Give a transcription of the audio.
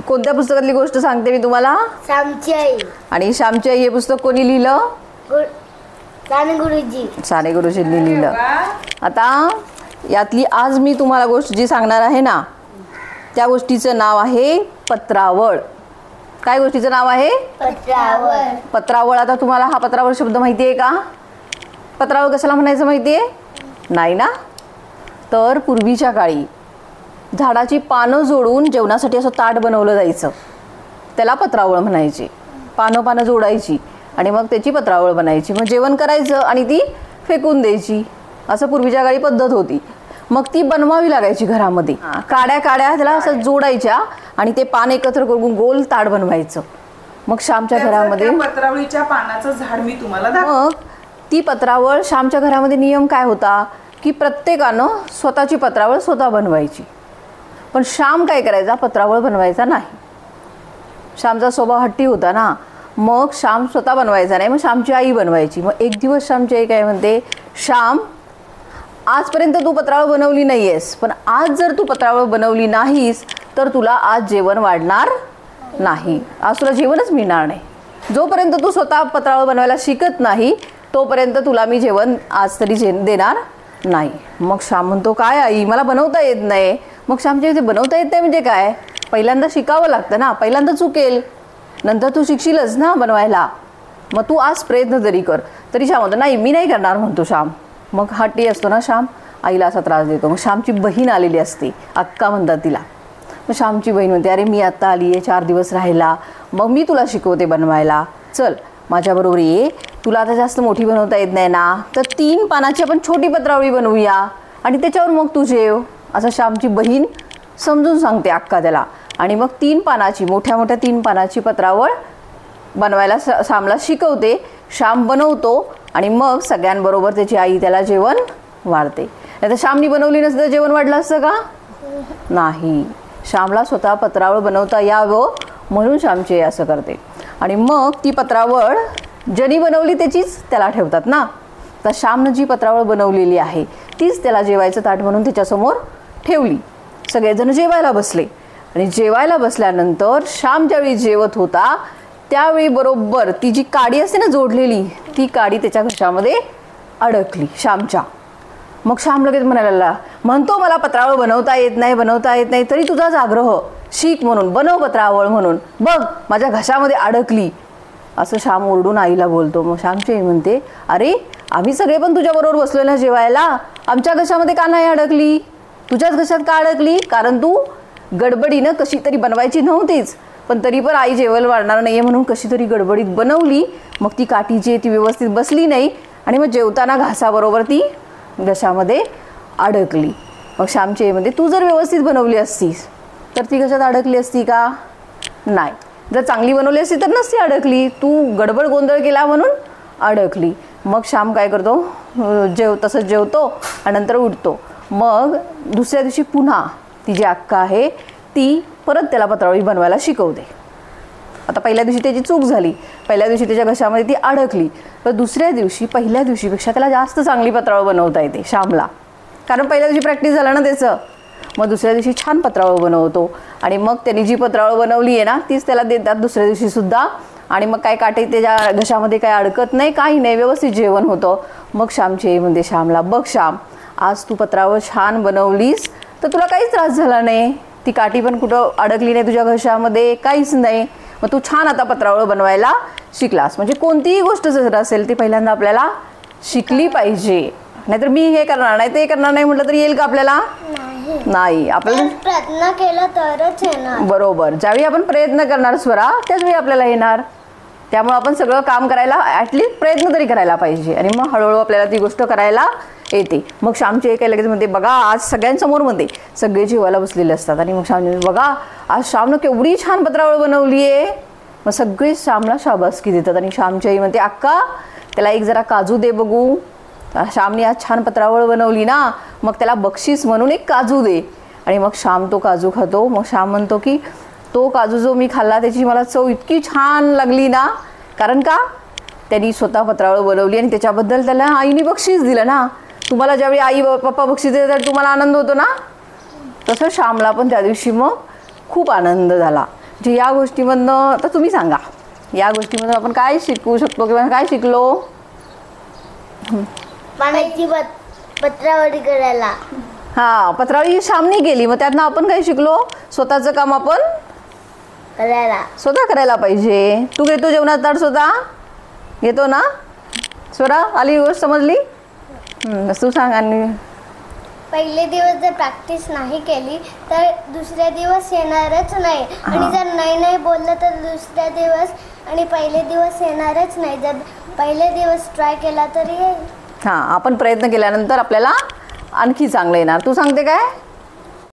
कोणत्या पुस्तकातली गोष्ट सांगते मी तुम्हाला? श्यामची आई. आणि श्यामची आई हे पुस्तक कोणी लिहिलं? साने गुरुजी. साने गुरुजींनी लिहिलं. आता यातली आज मी तुम्हाला गोष्ट जी सांगणार आहे ना, त्या गोष्टीचं नाव आहे पत्रावळ. काय गोष्टीचं नाव आहे? पत्रावळ. पत्रावळ. आता तुम्हाला हा पत्रावळ शब्द माहिती आहे का? पत्रावळ कशाला म्हणायचं माहिती आहे? नाही ना? तर पूर्वीच्या काळी झाडाची पानं जोडून जेवणासाठी असं ताट बनवलं जायचं, त्याला पत्रावळ म्हणायची. पानं जोडायची आणि मग त्याची पत्रावळ बनायची. मग जेवण करायचं आणि ती फेकून द्यायची, असं पूर्वीच्या काळी पद्धत होती. मग ती बनवावी लागायची घरामध्ये. काड्या त्याला असं जोडायच्या आणि ते पान एकत्र करून गोल ताट बनवायचं. मग श्यामच्या घरामध्ये पत्रावळीच्या पानाचं झाड मी तुम्हाला मग ती पत्रावळ श्यामच्या घरामध्ये नियम काय होता की प्रत्येकानं स्वतःची पत्रावळ स्वतः बनवायची. पण श्याम काय करायचा? पत्रावळ बनवायचा नाही. श्यामचा स्वभाव हट्टी होता ना, मग श्याम स्वतः बनवायचा नाही, मग श्यामची आई बनवायची. मग एक दिवस श्यामची आई काय म्हणते, श्याम आजपर्यंत तू पत्रावळ बनवली नाही आहेस, पण आज जर तू पत्रावळ बनवली नाहीस तर तुला आज जेवण वाढणार नाही, आज तुला जेवणच मिळणार नाही. जोपर्यंत तू स्वतः पत्रावळ बनवायला शिकत नाही तोपर्यंत तुला मी जेवण आज तरी देणार नाही. मग श्याम म्हणतो, काय आई, मला बनवता येत नाही. मग श्यामच्या इथे बनवता येत नाही म्हणजे काय? पहिल्यांदा शिकावं लागतं ना, पहिल्यांदा चुकेल, नंतर तू शिकशीलच ना बनवायला. मग तू आज प्रयत्न तरी कर. तरी श्याम म्हणतो, नाही मी नाही करणार म्हणतो श्याम. मग हट्टी असतो ना श्याम, आईला असा त्रास देतो. मग श्यामची बहीण आलेली असते, अक्का म्हणतात तिला. मग श्यामची बहीण म्हणते, अरे मी आत्ता आली आहे, 4 दिवस राहिला, मग मी तुला शिकवते बनवायला, चल माझ्याबरोबर ये. तुला आता जास्त मोठी बनवता येत नाही ना, तर 3 पानाची आपण छोटी पत्रावळी बनवूया आणि त्याच्यावर मग तू जेव, असं श्यामची बहीण समजून सांगते अक्का त्याला. आणि मग 3 पानाची मोठ्या 3 पानाची पत्रावळ बनवायला श्यामला शिकवते. श्याम बनवतो आणि मग सगळ्यांबरोबर त्याची आई त्याला जेवण वाढते. नाही तर श्यामनी बनवली नसतं तर जेवण वाढलं असतं का? नाही. श्यामला स्वतः पत्रावळ बनवता यावं म्हणून श्यामची असं करते. आणि मग ती पत्रावळ ज्यांनी बनवली त्याचीच त्याला ठेवतात ना. तर श्यामनं जी पत्रावळ बनवलेली आहे तीच त्याला जेवायचं ताट म्हणून त्याच्यासमोर ठेवली. सगळेजण जेवायला बसले आणि जेवायला बसल्यानंतर श्याम ज्यावेळी जेवत होता त्यावेळी बरोबर ती जी काडी असते ना जोडलेली, ती काडी त्याच्या घशामध्ये अडकली श्यामच्या. मग श्याम लगेच म्हणायला म्हणतो, मला पत्रावळ बनवता येत नाही, तरी तुझाच आग्रह, शिक म्हणून, बनव पत्रावळ म्हणून, बघ माझ्या घशामध्ये अडकली, असं श्याम ओरडून आईला बोलतो. मग श्यामची आई म्हणते, अरे आम्ही सगळे पण तुझ्याबरोबर बसलो ना जेवायला, आमच्या घशामध्ये का नाही अडकली? तुझ्याच घशात का अडकली? कारण तू गडबडीनं कशी तरी बनवायची नव्हतीच, पण तरी पण आई जेवायला वाढणार नाही म्हणून कशी तरी गडबडीत बनवली. मग ती काठी जी आहे ती व्यवस्थित बसली नाही आणि मग जेवताना घासाबरोबर ती घशामध्ये अडकली. मग श्यामची आई म्हणते, तू जर व्यवस्थित बनवली असतीस तर ती घशात अडकली असती का? नाही. जर चांगली बनवली असती तर नसती अडकली, तू गडबड गोंधळ केला म्हणून अडकली. मग श्याम काय करतो, तसंच जेवतो आणि नंतर उठतो. मग दुसऱ्या दिवशी पुन्हा ती जी अक्का आहे ती परत त्याला पत्रावळी बनवायला शिकवते. आता पहिल्या दिवशी त्याची चूक झाली, पहिल्या दिवशी त्याच्या घशामध्ये ती अडकली, तर दुसऱ्या दिवशी पहिल्या दिवशीपेक्षा त्याला जास्त चांगली पत्रावळ बनवता येते श्यामला, कारण पहिल्या दिवशी प्रॅक्टिस झालं ना त्याचं. मग दुसऱ्या दिवशी छान पत्रावळ बनवतो आणि मग त्यांनी जी पत्रावळ बनवली आहे ना तीच त्याला देतात दुसऱ्या दिवशी सुद्धा. आणि मग काय काटे त्याच्या घशामध्ये काय अडकत नाही, काही नाही, व्यवस्थित जेवण होतं. मग श्यामची आई म्हणते श्यामला, बघ श्याम, आज तू पत्रावळ छान बनवलीस तर तुला काहीच त्रास झाला नाही, ती काठी पण कुठं अडकली नाही तुझ्या घशामध्ये, काहीच नाही. मग तू छान आता पत्रावळ बनवायला शिकलास. म्हणजे कोणतीही गोष्ट जर असेल ती पहिल्यांदा आपल्याला शिकली पाहिजे. नाहीतर मी हे करणार नाही ते करणार नाही म्हटलं तरी येईल का आपल्याला? नाही. आपल्याला प्रयत्न केला तरच येणार. बरोबर. ज्यावेळी आपण प्रयत्न करणार स्वरा त्याचवेळी आपल्याला येणार. त्यामुळे आपण सगळं काम करायला ॲटलिस्ट प्रयत्न तरी करायला पाहिजे आणि मग हळूहळू आपल्याला ती गोष्ट करायला येते. मग श्यामची एक लगेच म्हणते, बघा आज सगळ्यांसमोर म्हणते, सगळे जेवायला बसलेले असतात आणि मग श्याम, बघा आज श्यामनं केवढी छान पत्रावळ बनवली आहे. मग सगळे श्यामला शाबासकी देतात आणि श्यामची आई म्हणते, अक्का त्याला एक जरा काजू दे बघू, श्यामने आज छान पत्रावळ बनवली ना, मग त्याला बक्षीस म्हणून एक काजू दे. आणि मग श्याम तो काजू खातो. मग श्याम म्हणतो की तो काजू जो मी खाल्ला त्याची मला चव इतकी छान लागली ना, कारण का त्यांनी स्वतः पत्रावळ बनवली आणि त्याच्याबद्दल त्याला आईने बक्षीस दिलं ना. तुम्हाला ज्यावेळी आई पप्पा बक्षीस देतात तर तुम्हाला आनंद होतो ना, तसं श्यामला पण त्या दिवशी मग खूप आनंद झाला. म्हणजे या गोष्टीमधनं तर तुम्ही सांगा, या गोष्टीमधून आपण काय शिकू शकतो किंवा काय शिकलो? पाण्याची पत्रावळी करायला. हां, पत्रावळी श्यामने केली, मग त्यातनं आपण काय शिकलो? स्वतःचं काम आपण करायला. स्वतः करायला पाहिजे. तू घेतो जेवणात ताट स्वतः? घेतो ना? स्वरा आली गोष्ट समजली? तू सांग. आणि पहिले दिवस जर प्रॅक्टिस नाही केली तर दुसऱ्या दिवस येणारच नाही. आणि जर नाही बोललं तर दुसऱ्या दिवस आणि पहिले दिवस येणारच नाही. जर पहिले दिवस ट्राय केला तर येईल. हां, आपण प्रयत्न केल्यानंतर आपल्याला आणखी चांगलं येणार. तू सांगते काय?